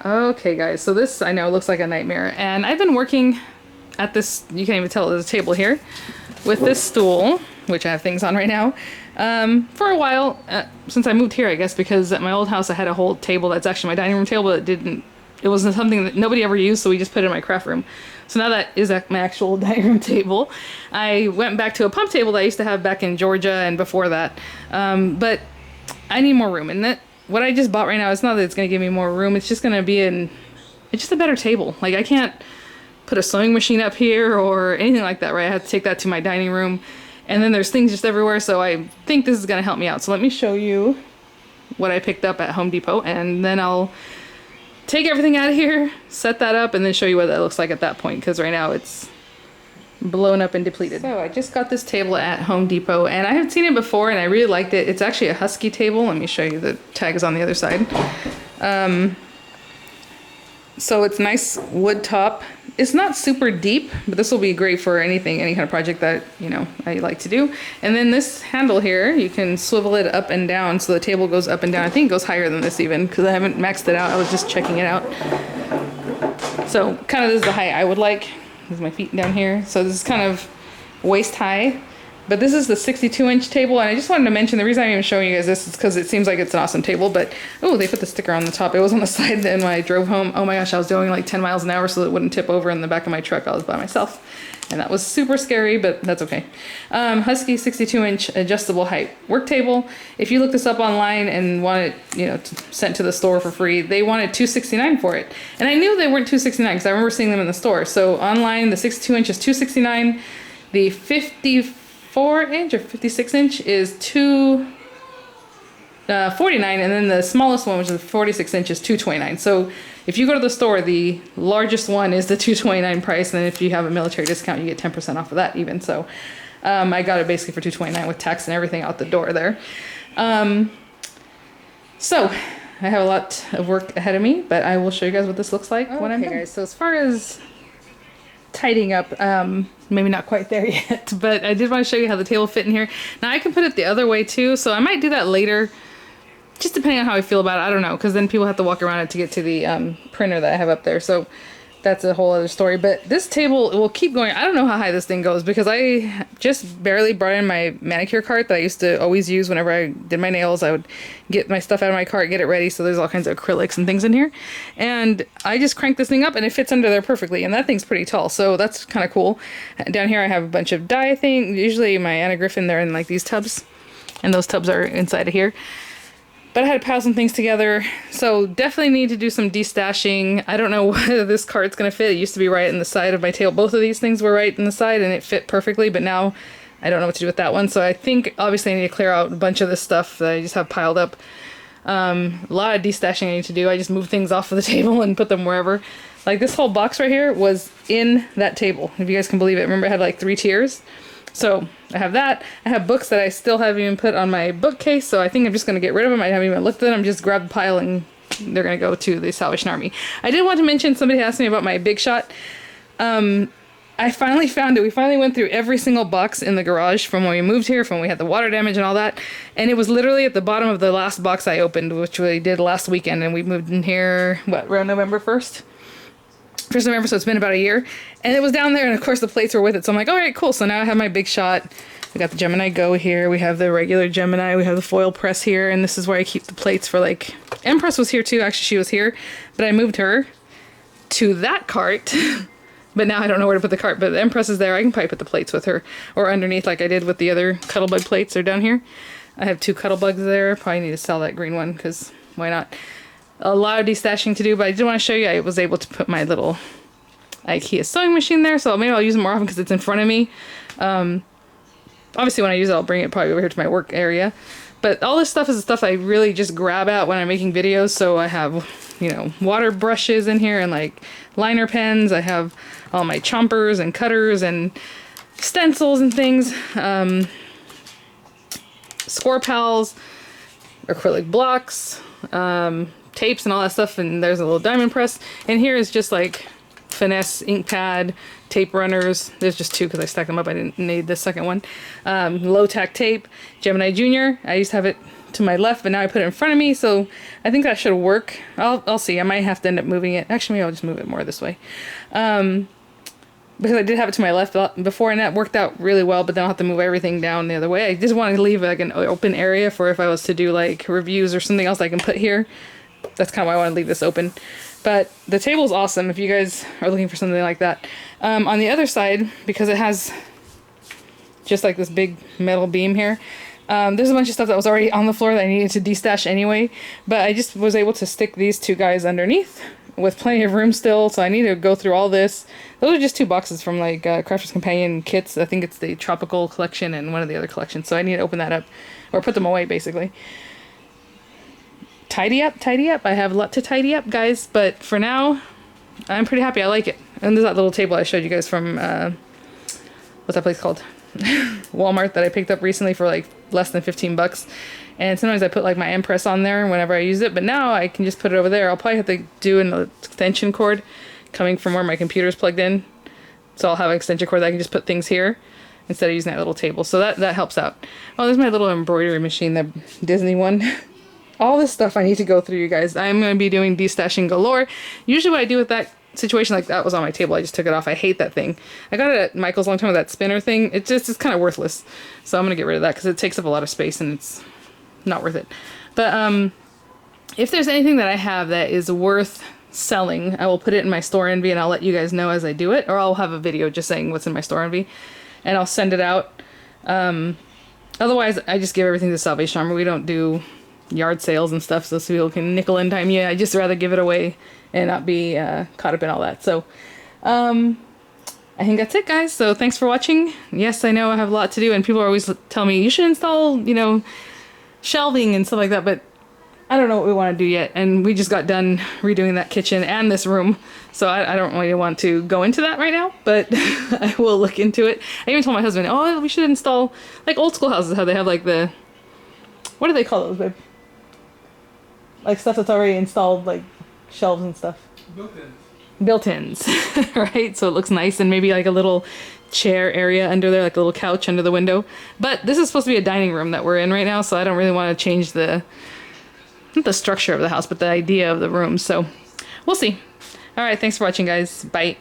Okay guys, so this I know looks like a nightmare, and I've been working at this, you can't even tell there's a table here, with this stool, which I have things on right now, for a while, since I moved here I guess, because at my old house I had a whole table that's actually my dining room table that it wasn't something that nobody ever used, so we just put it in my craft room. So now that is my actual dining room table. I went back to a pump table that I used to have back in Georgia and before that, but I need more room, and that what I just bought right now, it's not that it's going to give me more room, it's just going to be it's just a better table. Like I can't put a sewing machine up here or anything like that, right? I have to take that to my dining room, and then there's things just everywhere, so I think this is going to help me out. So let me show you what I picked up at Home Depot, and then I'll take everything out of here, set that up, and then show you what that looks like at that point, because right now it's blown up and depleted. So I just got this table at Home Depot, and I had seen it before and I really liked it. It's actually a Husky table. Let me show you, the tag is on the other side. So it's nice wood top. It's not super deep, but this will be great for anything, any kind of project that, you know, I like to do. And then this handle here, you can swivel it up and down so the table goes up and down. I think it goes higher than this even, because I haven't maxed it out. I was just checking it out. So kind of this is the height I would like. There's my feet down here. So this is kind of waist high, but this is the 62-inch table. And I just wanted to mention, the reason I'm even showing you guys this is because it seems like it's an awesome table, but oh, they put the sticker on the top. It was on the side then when I drove home. Oh my gosh, I was doing like 10 miles an hour so it wouldn't tip over in the back of my truck. I was by myself. And that was super scary, but that's okay. Husky 62-inch adjustable height work table. If you look this up online and want it, you know, sent to the store for free, they wanted $269 for it. And I knew they weren't $269 because I remember seeing them in the store. So online, the 62-inch is $269. The 54-inch or 56-inch is $249, and then the smallest one, which is 46-inch, is $229. So if you go to the store, the largest one is the $229 price, and then if you have a military discount, you get 10% off of that even. So I got it basically for $229 with tax and everything out the door there. So I have a lot of work ahead of me, but I will show you guys what this looks like when I'm done. Guys, so as far as tidying up, maybe not quite there yet, but I did want to show you how the table fit in here. Now I can put it the other way too, so I might do that later, just depending on how I feel about it. I don't know, because then people have to walk around it to get to the printer that I have up there, so that's a whole other story. But this table will keep going. I don't know how high this thing goes because I just barely brought in my manicure cart that I used to always use whenever I did my nails. I would get my stuff out of my cart, get it ready, so there's all kinds of acrylics and things in here. And I just cranked this thing up and it fits under there perfectly, and that thing's pretty tall, so that's kind of cool. Down here I have a bunch of dye things. Usually my Anna Griffin, they're in like these tubs, and those tubs are inside of here. But I had to pile some things together, so definitely need to do some destashing. I don't know whether this cart's gonna fit. It used to be right in the side of my table. Both of these things were right in the side and it fit perfectly, but now I don't know what to do with that one. So I think obviously I need to clear out a bunch of this stuff that I just have piled up. A lot of destashing I need to do. I just moved things off of the table and put them wherever. Like this whole box right here was in that table, if you guys can believe it. Remember it had like 3 tiers? So I have that. I have books that I still haven't even put on my bookcase, so I think I'm just going to get rid of them. I haven't even looked at them. Just grab the pile and they're going to go to the Salvation Army. I did want to mention, somebody asked me about my Big Shot. I finally found it. We finally went through every single box in the garage from when we moved here, from when we had the water damage and all that. And it was literally at the bottom of the last box I opened, which we did last weekend. And we moved in here, what, around November 1st? 1st November, so it's been about a year. And it was down there, and of course the plates were with it. So I'm like, all right, cool. So now I have my Big Shot. We got the Gemini Go here. We have the regular Gemini. We have the foil press here. And this is where I keep the plates for, like, Empress was here too. Actually, she was here. But I moved her to that cart. But now I don't know where to put the cart. But the Empress is there. I can probably put the plates with her. Or underneath like I did with the other Cuttlebug plates. They're down here. I have 2 Cuttlebugs there. Probably need to sell that green one because why not? A lot of destashing to do, but I did want to show you I was able to put my little IKEA sewing machine there, so maybe I'll use it more often because it's in front of me. Obviously when I use it, I'll bring it probably over here to my work area. But all this stuff is the stuff I really just grab out when I'm making videos, so I have, you know, water brushes in here and like liner pens. I have all my chompers and cutters and stencils and things. Score pals, acrylic blocks, tapes and all that stuff, and there's a little diamond press. And here is just like finesse ink pad, tape runners. There's just 2 because I stacked them up. I didn't need the second one. Low tack tape, Gemini Junior. I used to have it to my left, but now I put it in front of me, so I think that should work. I'll see. I might have to end up moving it. Actually, maybe I'll just move it more this way. Because I did have it to my left before, and that worked out really well, but then I'll have to move everything down the other way. I just wanted to leave like an open area for if I was to do like reviews or something else I can put here. That's kind of why I want to leave this open. But the table's awesome if you guys are looking for something like that. On the other side, because it has just like this big metal beam here, there's a bunch of stuff that was already on the floor that I needed to destash anyway, but I just was able to stick these two guys underneath with plenty of room still, so I need to go through all this. Those are just 2 boxes from like Crafter's Companion kits. I think it's the Tropical collection and one of the other collections, so I need to open that up, or put them away basically. Tidy up, tidy up. I have a lot to tidy up, guys, but for now, I'm pretty happy. I like it. And there's that little table I showed you guys from, what's that place called? Walmart that I picked up recently for like less than 15 bucks. And sometimes I put like my Impress on there whenever I use it, but now I can just put it over there. I'll probably have to do an extension cord coming from where my computer is plugged in. So I'll have an extension cord that I can just put things here instead of using that little table. So that helps out. Oh, there's my little embroidery machine, the Disney one. All this stuff I need to go through, you guys. I'm going to be doing destashing galore. Usually what I do with that situation like that was on my table. I just took it off. I hate that thing. I got it at Michael's a long time with that spinner thing. It just is kind of worthless. So I'm going to get rid of that because it takes up a lot of space and it's not worth it. But if there's anything that I have that is worth selling, I will put it in my store envy and I'll let you guys know as I do it, or I'll have a video just saying what's in my store envy and I'll send it out. Otherwise I just give everything to Salvation Army. We don't do yard sales and stuff so people can nickel and dime you. I just rather give it away and not be caught up in all that. So I think that's it, guys. So thanks for watching. Yes, I know I have a lot to do and people are always tell me you should install, you know, shelving and stuff like that, but I don't know what we want to do yet, and we just got done redoing that kitchen and this room, so I don't really want to go into that right now, but I will look into it. I even told my husband, oh, we should install like old school houses, how they have like the, what do they call those, babe? Like stuff that's already installed, like shelves and stuff. Built-ins, right? So it looks nice, and maybe like a little chair area under there, like a little couch under the window. But this is supposed to be a dining room that we're in right now, so I don't really want to change the, not the structure of the house, but the idea of the room. So we'll see. All right, thanks for watching, guys. Bye.